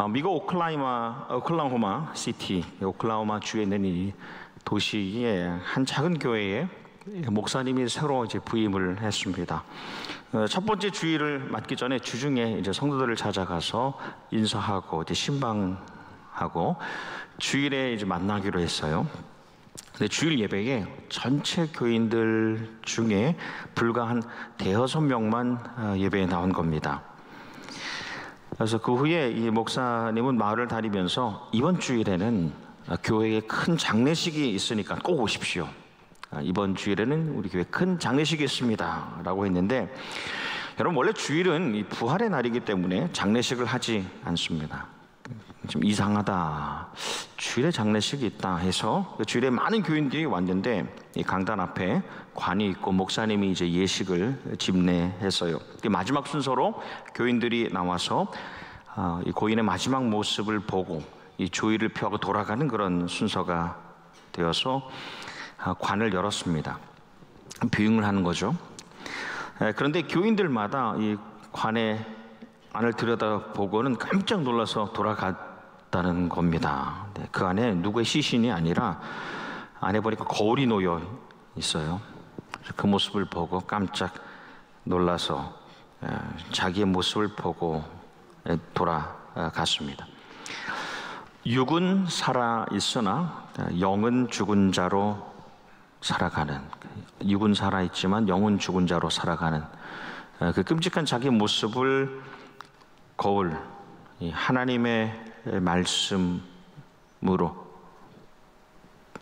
미국 오클라호마 시티, 오클라호마 주에 있는 이 도시의 한 작은 교회에 목사님이 새로 이제 부임을 했습니다. 첫 번째 주일을 맞기 전에 주중에 이제 성도들을 찾아가서 인사하고 이제 신방하고 주일에 이제 만나기로 했어요. 근데 주일 예배에 전체 교인들 중에 불과 한 대여섯 명만 예배에 나온 겁니다. 그래서 그 후에 이 목사님은 마을을 다니면서 이번 주일에는 교회에 큰 장례식이 있으니까 꼭 오십시오. 이번 주일에는 우리 교회 큰 장례식이 있습니다 라고 했는데, 여러분 원래 주일은 이 부활의 날이기 때문에 장례식을 하지 않습니다. 좀 이상하다, 주일에 장례식이 있다 해서 주일에 많은 교인들이 왔는데 이 강단 앞에 관이 있고 목사님이 이제 예식을 집례했어요. 마지막 순서로 교인들이 나와서 이 고인의 마지막 모습을 보고 이 조의를 펴고 돌아가는 그런 순서가 되어서 관을 열었습니다. 비응을 하는 거죠. 그런데 교인들마다 이 관의 안을 들여다보고는 깜짝 놀라서 돌아갔다는 겁니다. 그 안에 누구의 시신이 아니라 안에 보니까 거울이 놓여 있어요. 그 모습을 보고 깜짝 놀라서 자기의 모습을 보고 돌아갔습니다. 육은 살아 있으나 영은 죽은 자로 살아가는, 육은 살아 있지만 영은 죽은 자로 살아가는 그 끔찍한 자기 모습을 거울, 하나님의 말씀으로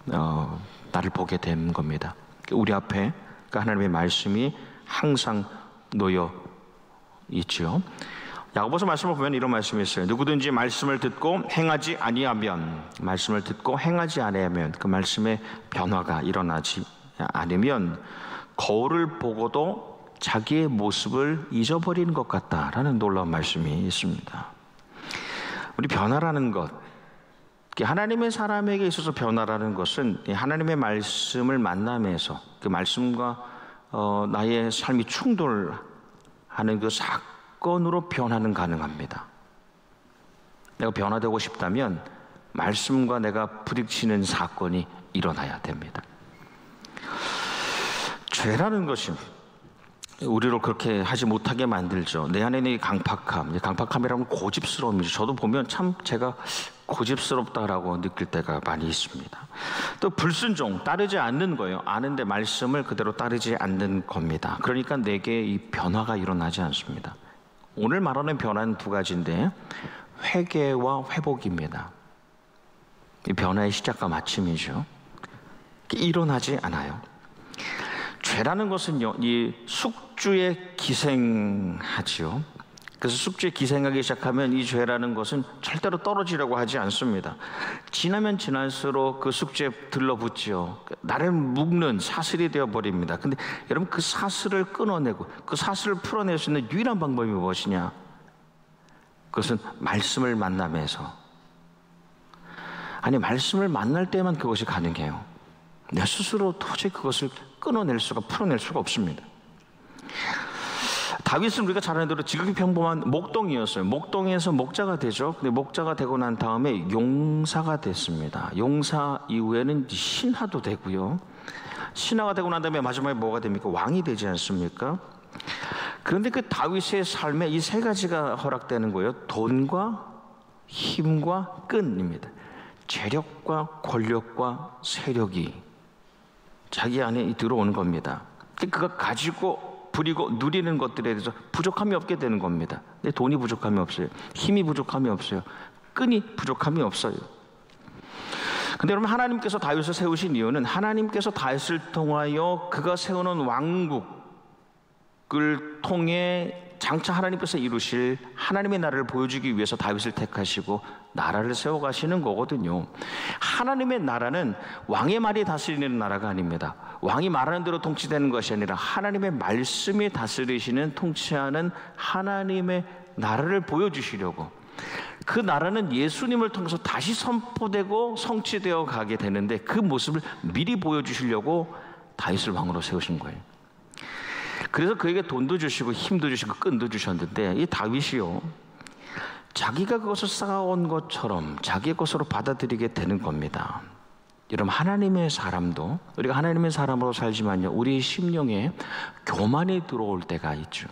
나를 보게 된 겁니다. 우리 앞에 그 하나님의 말씀이 항상 놓여 있죠. 야고보서 말씀을 보면 이런 말씀이 있어요. 누구든지 말씀을 듣고 행하지 아니하면, 말씀을 듣고 행하지 아니하면, 그 말씀의 변화가 일어나지 않으면 거울을 보고도 자기의 모습을 잊어버리는 것 같다라는 놀라운 말씀이 있습니다. 우리 변화라는 것, 하나님의 사람에게 있어서 변화라는 것은 하나님의 말씀을 만나면서 그 말씀과 나의 삶이 충돌하는 그 사건으로 변화는 가능합니다. 내가 변화되고 싶다면 말씀과 내가 부딪히는 사건이 일어나야 됩니다. 죄라는 것이 우리를 그렇게 하지 못하게 만들죠. 내 안에 있는 이 강팍함, 강팍함이라면 고집스러움이죠. 저도 보면 참 제가 고집스럽다라고 느낄 때가 많이 있습니다. 또 불순종, 따르지 않는 거예요. 아는데 말씀을 그대로 따르지 않는 겁니다. 그러니까 내게 이 변화가 일어나지 않습니다. 오늘 말하는 변화는 두 가지인데 회개와 회복입니다. 이 변화의 시작과 마침이죠. 일어나지 않아요. 죄라는 것은요, 이 숙주에 기생하지요. 그래서 숙주에 기생하기 시작하면 이 죄라는 것은 절대로 떨어지려고 하지 않습니다. 지나면 지날수록 그 숙주에 들러붙지요. 나를 묶는 사슬이 되어버립니다. 근데 여러분, 그 사슬을 끊어내고 그 사슬을 풀어낼 수 있는 유일한 방법이 무엇이냐? 그것은 말씀을 만나면서, 아니 말씀을 만날 때만 그것이 가능해요. 내 스스로 도저히 그것을 끊어낼 수가, 풀어낼 수가 없습니다. 다윗은 우리가 잘 아는 대로 지극히 평범한 목동이었어요. 목동에서 목자가 되죠. 근데 목자가 되고 난 다음에 용사가 됐습니다. 용사 이후에는 신하도 되고요. 신하가 되고 난 다음에 마지막에 뭐가 됩니까? 왕이 되지 않습니까? 그런데 그 다윗의 삶에 이 세 가지가 허락되는 거예요. 돈과 힘과 끈입니다. 재력과 권력과 세력이 자기 안에 들어오는 겁니다. 그가 가지고 부리고 누리는 것들에 대해서 부족함이 없게 되는 겁니다. 근데 돈이 부족함이 없어요. 힘이 부족함이 없어요. 끈이 부족함이 없어요. 근데 여러분, 하나님께서 다윗을 세우신 이유는 하나님께서 다윗을 통하여 그가 세우는 왕국을 통해 장차 하나님께서 이루실 하나님의 나라를 보여주기 위해서 다윗을 택하시고 나라를 세워가시는 거거든요. 하나님의 나라는 왕의 말이 다스리는 나라가 아닙니다. 왕이 말하는 대로 통치되는 것이 아니라 하나님의 말씀이 다스리시는, 통치하는 하나님의 나라를 보여주시려고, 그 나라는 예수님을 통해서 다시 선포되고 성취되어 가게 되는데 그 모습을 미리 보여주시려고 다윗을 왕으로 세우신 거예요. 그래서 그에게 돈도 주시고 힘도 주시고 끈도 주셨는데, 이 다윗이요, 자기가 그것을 쌓아온 것처럼 자기의 것으로 받아들이게 되는 겁니다. 여러분, 하나님의 사람도, 우리가 하나님의 사람으로 살지만요, 우리의 심령에 교만이 들어올 때가 있죠.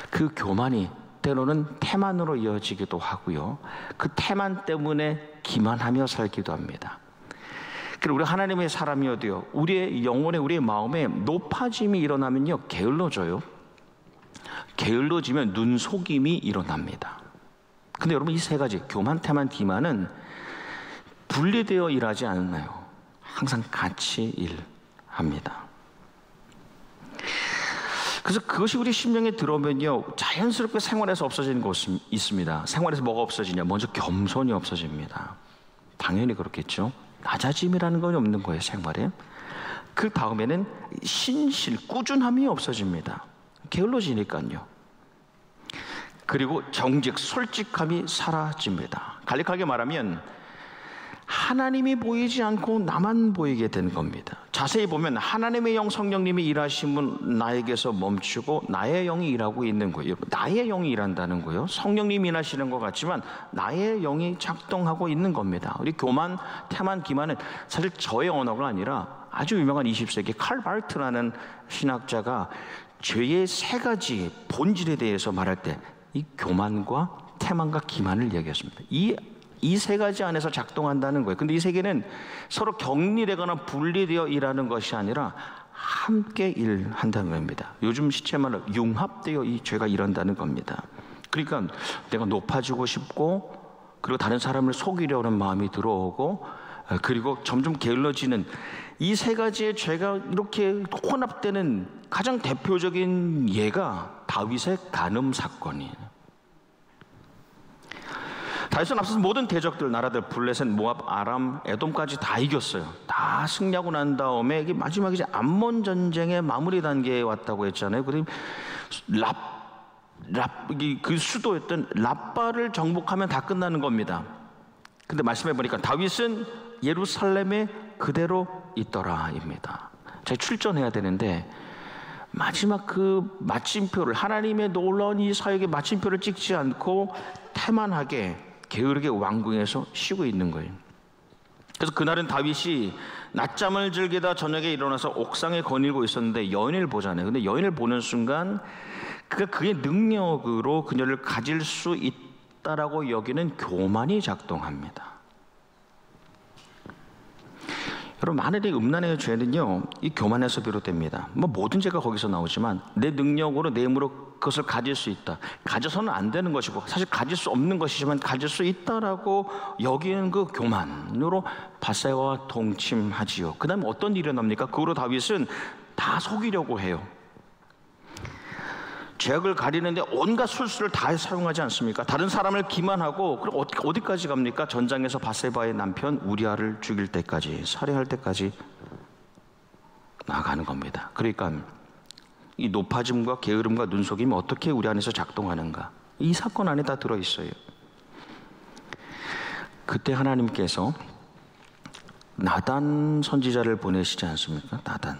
그 교만이 때로는 태만으로 이어지기도 하고요, 그 태만 때문에 기만하며 살기도 합니다. 그리고 우리 하나님의 사람이어도요, 우리의 영혼에, 우리의 마음에 높아짐이 일어나면요, 게을러져요. 게을러지면 눈속임이 일어납니다. 근데 여러분, 이 세 가지, 교만, 태만, 기만은 분리되어 일하지 않나요? 항상 같이 일합니다. 그래서 그것이 우리 심령에 들어오면요, 자연스럽게 생활에서 없어지는 것이 있습니다. 생활에서 뭐가 없어지냐? 먼저 겸손이 없어집니다. 당연히 그렇겠죠. 낮아짐이라는 건 없는 거예요, 생활에. 그 다음에는 신실, 꾸준함이 없어집니다. 게을러지니까요. 그리고 정직, 솔직함이 사라집니다. 간략하게 말하면 하나님이 보이지 않고 나만 보이게 된 겁니다. 자세히 보면 하나님의 영, 성령님이 일하심은 나에게서 멈추고 나의 영이 일하고 있는 거예요. 나의 영이 일한다는 거예요. 성령님이 일하시는 것 같지만 나의 영이 작동하고 있는 겁니다. 우리 교만, 태만, 기만은 사실 저의 언어가 아니라 아주 유명한 20세기 칼 바르트라는 신학자가 죄의 세 가지 본질에 대해서 말할 때 이 교만과 태만과 기만을 얘기했습니다. 이 세 가지 안에서 작동한다는 거예요. 근데 이 세 개는 서로 격리되거나 분리되어 일하는 것이 아니라 함께 일한다는 겁니다. 요즘 시체말로 융합되어 이 죄가 일한다는 겁니다. 그러니까 내가 높아지고 싶고, 그리고 다른 사람을 속이려는 마음이 들어오고, 그리고 점점 게을러지는 이 세 가지의 죄가 이렇게 혼합되는 가장 대표적인 예가 다윗의 간음 사건이에요. 다윗은 앞서서 모든 대적들, 나라들, 블레셋, 모압, 아람, 에돔까지 다 이겼어요. 다 승리하고 난 다음에 이게 마지막에 이제 암몬 전쟁의 마무리 단계에 왔다고 했잖아요. 그리고 그 수도였던 랍바를 정복하면 다 끝나는 겁니다. 근데 말씀해 보니까 다윗은 예루살렘에 그대로 있더라입니다. 제가 출전해야 되는데 마지막 그 마침표를, 하나님의 놀라운 이 사역의 마침표를 찍지 않고 태만하게 게으르게 왕궁에서 쉬고 있는 거예요. 그래서 그날은 다윗이 낮잠을 즐기다 저녁에 일어나서 옥상에 거닐고 있었는데 여인을 보잖아요. 근데 여인을 보는 순간 그의 능력으로 그녀를 가질 수 있다라고 여기는 교만이 작동합니다. 여러분, 만일의 음란의 죄는요, 이 교만에서 비롯됩니다. 뭐 모든 죄가 거기서 나오지만 내 능력으로, 내 힘으로 그것을 가질 수 있다. 가져서는 안 되는 것이고 사실 가질 수 없는 것이지만 가질 수 있다라고 여기는 그 교만으로 바세바와 동침하지요. 그 다음에 어떤 일이 일어납니까? 그 후로 다윗은 다 속이려고 해요. 죄악을 가리는데 온갖 술수를 다 사용하지 않습니까? 다른 사람을 기만하고, 그리고 어디까지 갑니까? 전장에서 바세바의 남편 우리아를 죽일 때까지, 살해할 때까지 나아가는 겁니다. 그러니까 이 높아짐과 게으름과 눈속임이 어떻게 우리 안에서 작동하는가, 이 사건 안에 다 들어있어요. 그때 하나님께서 나단 선지자를 보내시지 않습니까? 나단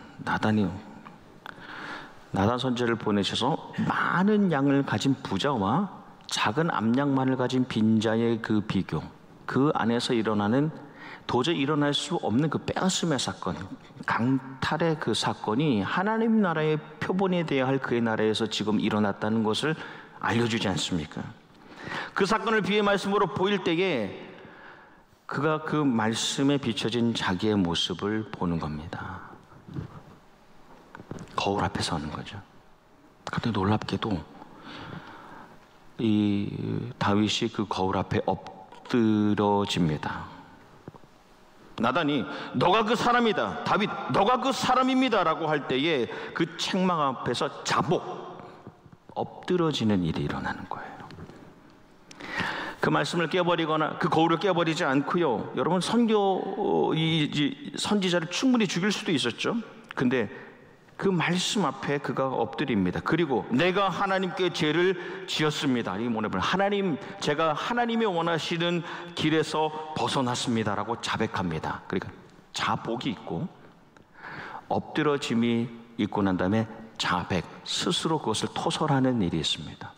선지자를 보내셔서 많은 양을 가진 부자와 작은 암양만을 가진 빈자의 그 비교, 그 안에서 일어나는 도저히 일어날 수 없는 그 빼앗음의 사건, 강탈의 그 사건이 하나님 나라의 표본이 되어야 할 그의 나라에서 지금 일어났다는 것을 알려주지 않습니까? 그 사건을 비의 말씀으로 보일 때에 그가 그 말씀에 비춰진 자기의 모습을 보는 겁니다. 거울 앞에 서는 거죠. 그런데 놀랍게도 이 다윗이 그 거울 앞에 엎드러집니다. 나단이 너가 그 사람이다, 다윗 너가 그 사람입니다 라고 할 때에 그 책망 앞에서 엎드러지는 일이 일어나는 거예요. 그 말씀을 깨버리거나 그 거울을 깨버리지 않고요, 여러분, 선지자를 충분히 죽일 수도 있었죠. 근데 그 말씀 앞에 그가 엎드립니다. 그리고 내가 하나님께 죄를 지었습니다. 이게 뭐냐면 제가 하나님이 원하시는 길에서 벗어났습니다라고 자백합니다. 그러니까 자복이 있고 엎드러짐이 있고 난 다음에 자백, 스스로 그것을 토설하는 일이 있습니다.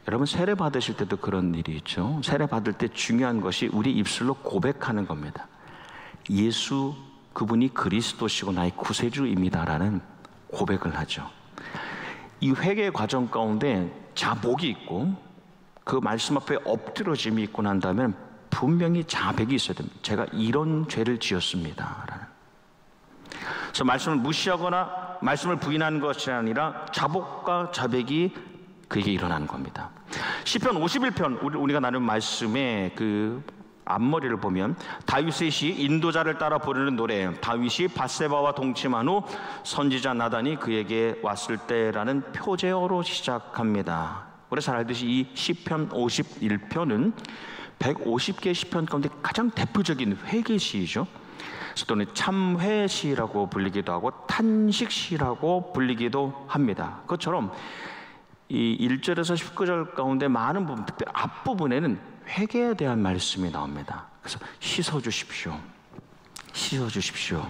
여러분 세례 받으실 때도 그런 일이 있죠. 세례 받을 때 중요한 것이 우리 입술로 고백하는 겁니다. 예수 그분이 그리스도시고 나의 구세주입니다라는 고백을 하죠. 이 회개 과정 가운데 자복이 있고 그 말씀 앞에 엎드러짐이 있고 난 다음에 분명히 자백이 있어야 됩니다. 제가 이런 죄를 지었습니다 라는. 그래서 말씀을 무시하거나 말씀을 부인하는 것이 아니라 자복과 자백이 그에게 일어나는 겁니다. 시편 51편 우리가 나눈 말씀의 그 앞머리를 보면 다윗의 시 인도자를 따라 부르는 노래, 다윗이 밧세바와 동침한 후 선지자 나단이 그에게 왔을 때라는 표제어로 시작합니다. 우리 잘 알듯이 이 시편 51편은 150개 시편 가운데 가장 대표적인 회개시이죠. 또는 참회시라고 불리기도 하고 탄식시라고 불리기도 합니다. 그것처럼 이 1절에서 19절 가운데 많은 부분, 특별히 앞부분에는 회개에 대한 말씀이 나옵니다. 그래서 씻어주십시오. 씻어주십시오.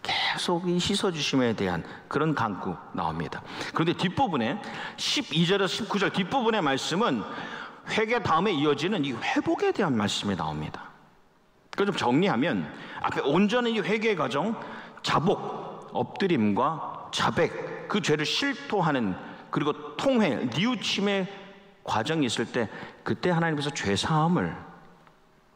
계속 이 씻어주심에 대한 그런 간구 나옵니다. 그런데 뒷부분에 12절에서 19절 뒷부분의 말씀은 회개 다음에 이어지는 이 회복에 대한 말씀이 나옵니다. 그걸 좀 정리하면 앞에 온전한 이 회개 과정, 자복, 엎드림과 자백, 그 죄를 실토하는 그리고 통회, 뉘우침의 과정이 있을 때 그때 하나님께서 죄사함을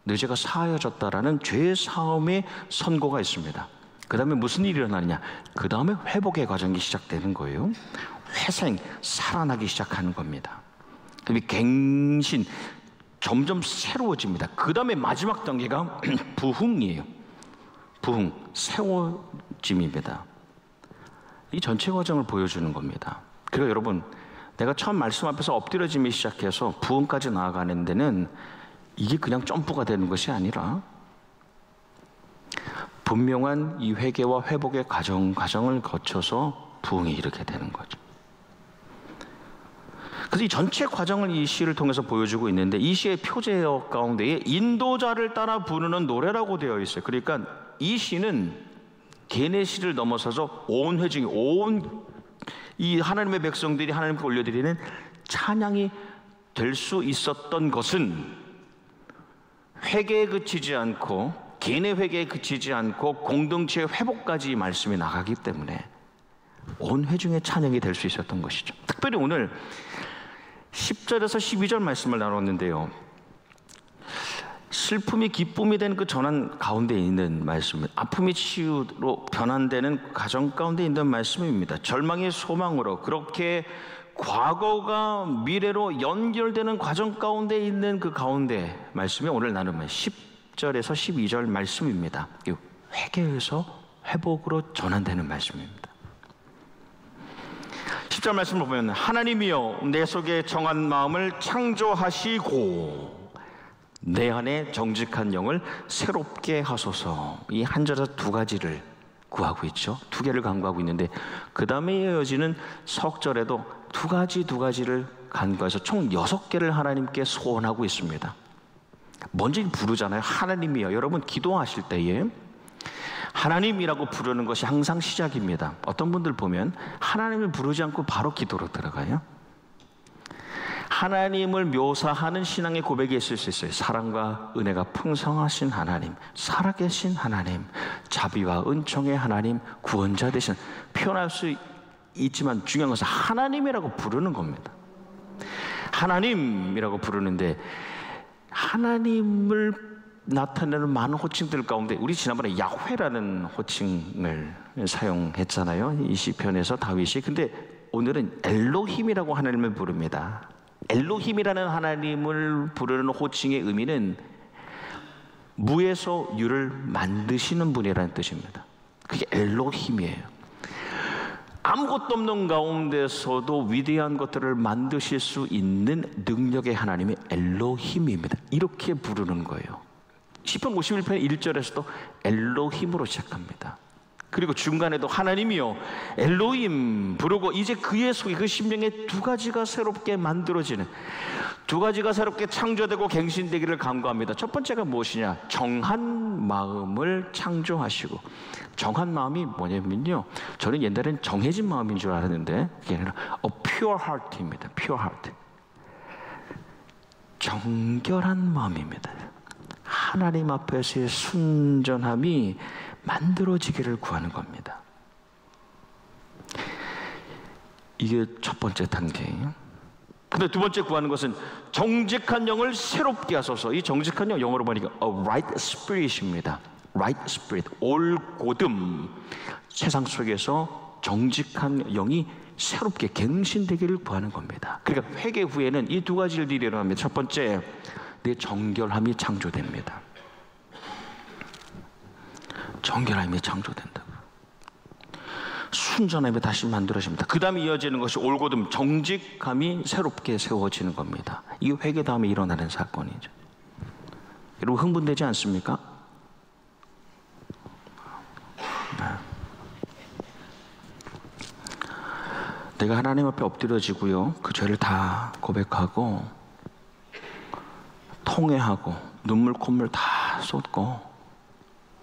너 죄가 사하여졌다라는 죄사함의 선고가 있습니다. 그 다음에 무슨 일이 일어나느냐? 그 다음에 회복의 과정이 시작되는 거예요. 회생, 살아나기 시작하는 겁니다. 그다음에 갱신, 점점 새로워집니다. 그 다음에 마지막 단계가 부흥이에요. 부흥, 세워짐입니다. 이 전체 과정을 보여주는 겁니다. 그리고 여러분, 내가 처음 말씀 앞에서 엎드려짐이 시작해서 부흥까지 나아가는 데는 이게 그냥 점프가 되는 것이 아니라 분명한 이 회개와 회복의 과정을 거쳐서 부흥이 이렇게 되는 거죠. 그래서 이 전체 과정을 이 시를 통해서 보여주고 있는데 이 시의 표제어 가운데에 인도자를 따라 부르는 노래라고 되어 있어요. 그러니까 이 시는 개네 시를 넘어서서 온 회중이 이 하나님의 백성들이 하나님께 올려드리는 찬양이 될 수 있었던 것은 회개에 그치지 않고 개인의 회개에 그치지 않고 공동체의 회복까지 말씀이 나가기 때문에 온 회중의 찬양이 될 수 있었던 것이죠. 특별히 오늘 10절에서 12절 말씀을 나눴는데요, 슬픔이 기쁨이 되는 그 전환 가운데 있는 말씀, 아픔이 치유로 변환되는 가정 가운데 있는 말씀입니다. 절망이 소망으로, 그렇게 과거가 미래로 연결되는 과정 가운데 있는 그 가운데 말씀이 오늘 나누면 10절에서 12절 말씀입니다. 회개에서 회복으로 전환되는 말씀입니다. 10절 말씀을 보면 하나님이여 내 속에 정한 마음을 창조하시고 내 안에 정직한 영을 새롭게 하소서. 이 한 절에서 두 가지를 구하고 있죠. 두 개를 간구하고 있는데 그 다음에 이어지는 석절에도 두 가지를 간구해서 총 6개를 하나님께 소원하고 있습니다. 먼저 부르잖아요. 하나님이여. 여러분 기도하실 때에 하나님이라고 부르는 것이 항상 시작입니다. 어떤 분들 보면 하나님을 부르지 않고 바로 기도로 들어가요. 하나님을 묘사하는 신앙의 고백이 있을 수 있어요. 사랑과 은혜가 풍성하신 하나님, 살아계신 하나님, 자비와 은총의 하나님, 구원자 되신, 표현할 수 있지만 중요한 것은 하나님이라고 부르는 겁니다. 하나님이라고 부르는데 하나님을 나타내는 많은 호칭들 가운데 우리 지난번에 야훼라는 호칭을 사용했잖아요. 이 시편에서 다윗이. 근데 오늘은 엘로힘이라고 하나님을 부릅니다. 엘로힘이라는 하나님을 부르는 호칭의 의미는 무에서 유를 만드시는 분이라는 뜻입니다. 그게 엘로힘이에요. 아무것도 없는 가운데서도 위대한 것들을 만드실 수 있는 능력의 하나님이 엘로힘입니다. 이렇게 부르는 거예요. 시편 51편 1절에서도 엘로힘으로 시작합니다. 그리고 중간에도 하나님이요 엘로힘 부르고 이제 그의 속에 그 심령에 두 가지가 새롭게 만들어지는, 두 가지가 새롭게 창조되고 갱신되기를 간구합니다. 첫 번째가 무엇이냐? 정한 마음을 창조하시고. 정한 마음이 뭐냐면요, 저는 옛날엔 정해진 마음인 줄 알았는데 그게 아니라 a pure heart입니다. pure heart. 정결한 마음입니다. 하나님 앞에서의 순전함이 만들어지기를 구하는 겁니다. 이게 첫 번째 단계예요. 근데 두 번째 구하는 것은 정직한 영을 새롭게 하소서. 이 정직한 영, 영어로 보니까 a right spirit입니다. right spirit, 올곧음. 세상 속에서 정직한 영이 새롭게 갱신되기를 구하는 겁니다. 그러니까 회개 후에는 이 두 가지를 일어납니다. 첫 번째, 내 정결함이 창조됩니다. 정결함이 창조된다고. 순전함이 다시 만들어집니다. 그 다음에 이어지는 것이 올곧음, 정직함이 새롭게 세워지는 겁니다. 이게 회개 다음에 일어나는 사건이죠. 여러분 흥분되지 않습니까? 내가 하나님 앞에 엎드려지고요, 그 죄를 다 고백하고 통회하고 눈물 콧물 다 쏟고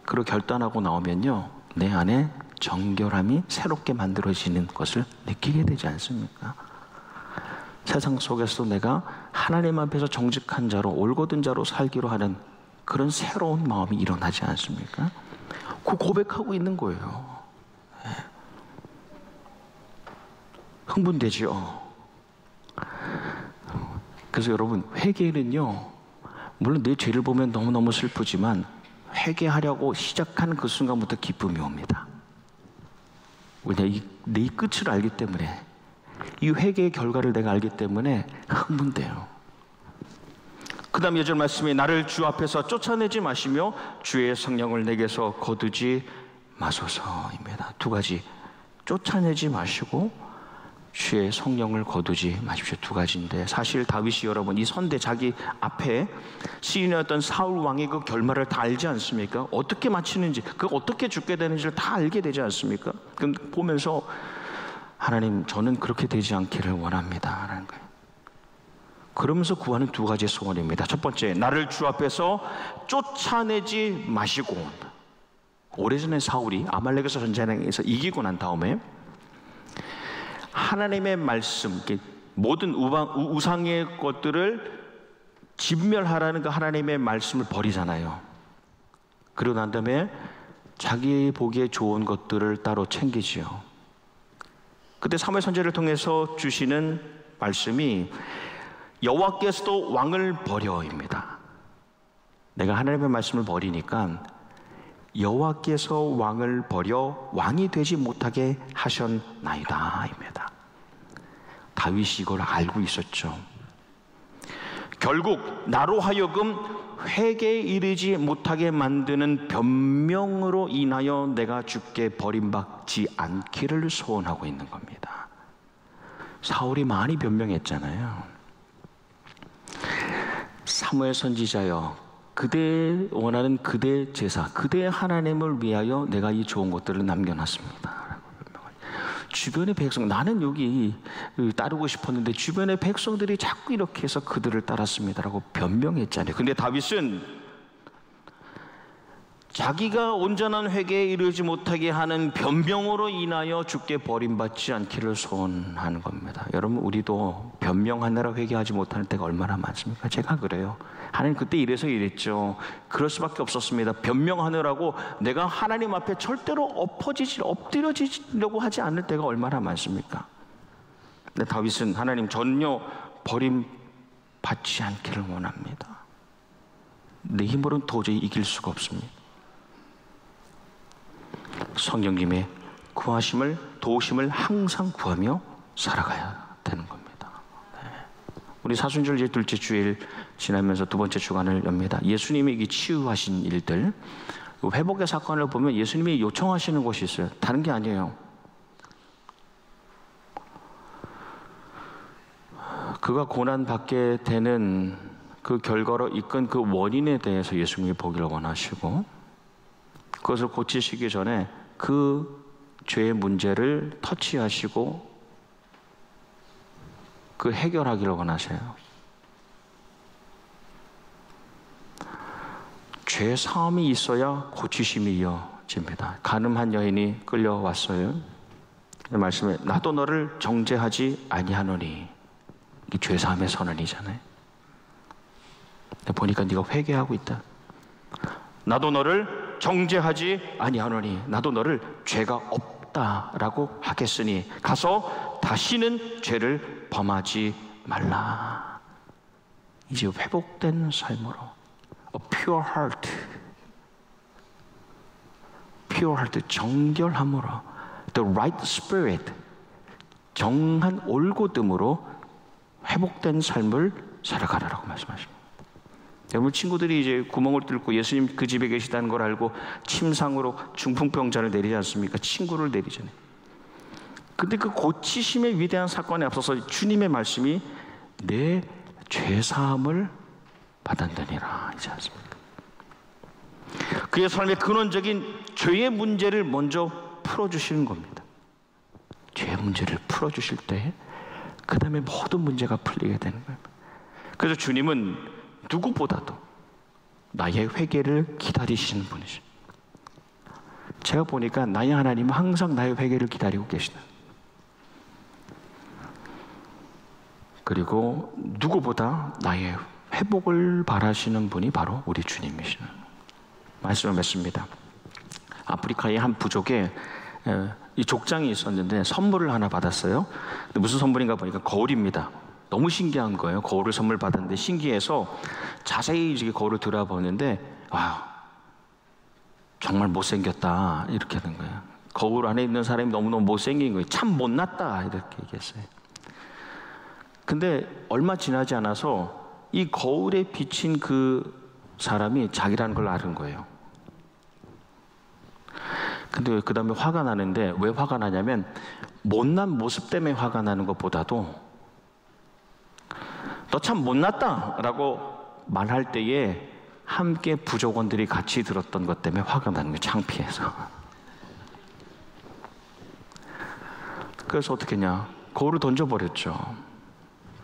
그리고 결단하고 나오면요, 내 안에 정결함이 새롭게 만들어지는 것을 느끼게 되지 않습니까? 세상 속에서 내가 하나님 앞에서 정직한 자로, 올곧은 자로 살기로 하는 그런 새로운 마음이 일어나지 않습니까? 그 고백하고 있는 거예요. 흥분되죠. 그래서 여러분, 회개는요, 물론 내 죄를 보면 너무너무 슬프지만 회개하려고 시작한 그 순간부터 기쁨이 옵니다. 왜냐, 내 끝을 알기 때문에, 이 회개의 결과를 내가 알기 때문에 흥분돼요. 그 다음 예절 말씀이 나를 주 앞에서 쫓아내지 마시며 주의 성령을 내게서 거두지 마소서입니다. 두 가지, 쫓아내지 마시고 주의 성령을 거두지 마십시오. 두 가지인데, 사실 다윗이 여러분 이 선대 자기 앞에 시인이었던 사울 왕의 그 결말을 다 알지 않습니까? 어떻게 마치는지, 그 어떻게 죽게 되는지를 다 알게 되지 않습니까? 그럼 보면서 하나님, 저는 그렇게 되지 않기를 원합니다 라는 거예요. 그러면서 구하는 두 가지의 소원입니다. 첫 번째, 나를 주 앞에서 쫓아내지 마시고. 오래전에 사울이 아말렉에서 전쟁에서 이기고 난 다음에 하나님의 말씀, 모든 우상의 것들을 진멸하라는 그 하나님의 말씀을 버리잖아요. 그리고 난 다음에 자기 보기에 좋은 것들을 따로 챙기지요. 그때 사무엘 선지자를 통해서 주시는 말씀이 여호와께서도 왕을 버려입니다. 내가 하나님의 말씀을 버리니까 여호와께서 왕을 버려 왕이 되지 못하게 하셨나이다입니다. 다윗이 이걸 알고 있었죠. 결국 나로 하여금 회개에 이르지 못하게 만드는 변명으로 인하여 내가 주께 버림받지 않기를 소원하고 있는 겁니다. 사울이 많이 변명했잖아요. 사무엘 선지자여, 그대 원하는 그대 제사, 그대 하나님을 위하여 내가 이 좋은 것들을 남겨놨습니다. 주변의 백성, 나는 여기 따르고 싶었는데 주변의 백성들이 자꾸 이렇게 해서 그들을 따랐습니다라고 변명했잖아요. 근데 다윗은 자기가 온전한 회개에 이르지 못하게 하는 변명으로 인하여 주께 버림받지 않기를 소원하는 겁니다. 여러분, 우리도 변명하느라 회개하지 못하는 때가 얼마나 많습니까? 제가 그래요. 하나님 그때 이래서 이랬죠. 그럴 수밖에 없었습니다. 변명하느라고 내가 하나님 앞에 절대로 엎드려지려고 하지 않을 때가 얼마나 많습니까? 근데 다윗은 하나님, 전혀 버림받지 않기를 원합니다. 내 힘으로는 도저히 이길 수가 없습니다. 성령님의 구하심을, 도우심을 항상 구하며 살아가야 되는 겁니다. 네. 우리 사순절 이제 둘째 주일 지나면서 두 번째 주간을 엽니다. 예수님이 치유하신 일들, 회복의 사건을 보면 예수님이 요청하시는 것이 있어요. 다른 게 아니에요. 그가 고난받게 되는 그 결과로 이끈 그 원인에 대해서 예수님이 보기를 원하시고, 그것을 고치시기 전에 그 죄의 문제를 터치하시고 그 해결하기를 원하세요. 죄 사함이 있어야 고치심이 이어집니다. 간음한 여인이 끌려왔어요. 말씀에 나도 너를 정죄하지 아니하노니, 이 죄 사함의 선언이잖아요. 보니까 네가 회개하고 있다. 나도 너를 정죄하지 아니하노니 나도 너를 죄가 없다라고 하겠으니 가서 다시는 죄를 범하지 말라. 이제 회복된 삶으로 A pure heart, pure heart, 정결함으로 The right spirit, 정한 올곧음으로 회복된 삶을 살아가라라고 말씀하십니다. 여러분 친구들이 이제 구멍을 뚫고 예수님 그 집에 계시다는 걸 알고 침상으로 중풍병자를 내리지 않습니까? 친구를 내리잖아요. 근데 그 고치심의 위대한 사건에 앞서서 주님의 말씀이 내 죄사함을 받았느니라 이지 않습니까? 그의 삶의 근원적인 죄의 문제를 먼저 풀어주시는 겁니다. 죄의 문제를 풀어주실 때 그 다음에 모든 문제가 풀리게 되는 거예요. 그래서 주님은 누구보다도 나의 회개를 기다리시는 분이죠. 제가 보니까 나의 하나님은 항상 나의 회개를 기다리고 계시다. 그리고 누구보다 나의 회복을 바라시는 분이 바로 우리 주님이시는 말씀을 맺습니다. 아프리카의 한 부족에 이 족장이 있었는데 선물을 하나 받았어요. 근데 무슨 선물인가 보니까 거울입니다. 너무 신기한 거예요. 거울을 선물 받았는데 신기해서 자세히 이제 거울을 들여다보는데 정말 못생겼다 이렇게 하는 거예요. 거울 안에 있는 사람이 너무너무 못생긴 거예요. 참 못났다 이렇게 얘기했어요. 근데 얼마 지나지 않아서 이 거울에 비친 그 사람이 자기라는 걸 아는 거예요. 근데 그 다음에 화가 나는데 왜 화가 나냐면 못난 모습 때문에 화가 나는 것보다도 너 참 못났다 라고 말할 때에 함께 부족원들이 같이 들었던 것 때문에 화가 나는 거예요. 창피해서. 그래서 어떻게 했냐, 거울을 던져버렸죠.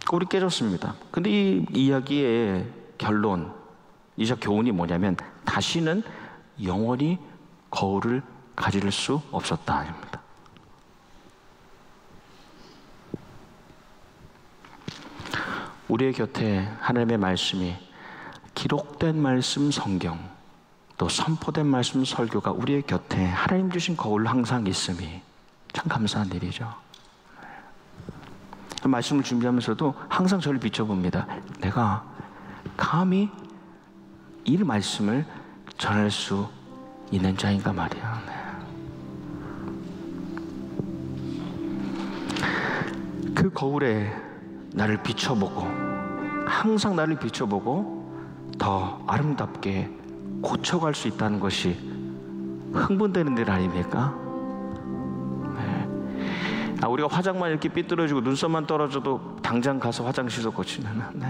거울이 깨졌습니다. 근데 이 이야기의 결론이자 교훈이 뭐냐면 다시는 영원히 거울을 가질 수 없었다 아닙니다. 우리의 곁에 하나님의 말씀이 기록된 말씀 성경 또 선포된 말씀 설교가 우리의 곁에 하나님 주신 거울로 항상 있음이 참 감사한 일이죠. 말씀을 준비하면서도 항상 저를 비춰봅니다. 내가 감히 이 말씀을 전할 수 있는 자인가 말이야. 그 거울에 나를 비춰보고 항상 나를 비춰보고 더 아름답게 고쳐갈 수 있다는 것이 흥분되는 일 아닙니까? 네. 우리가 화장만 이렇게 삐뚤어지고 눈썹만 떨어져도 당장 가서 화장실에서 고치면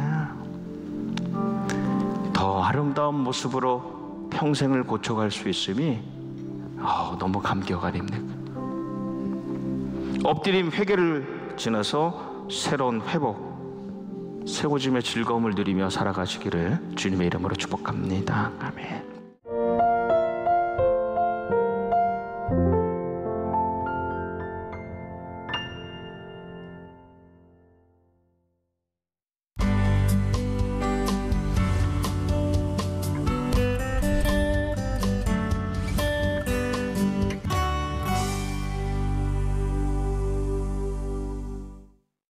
더 아름다운 모습으로 평생을 고쳐갈 수 있음이 너무 감격 아닙니까? 엎드림 회개를 지나서 새로운 회복, 세워짐의 즐거움을 누리며 살아가시기를 주님의 이름으로 축복합니다. 아멘.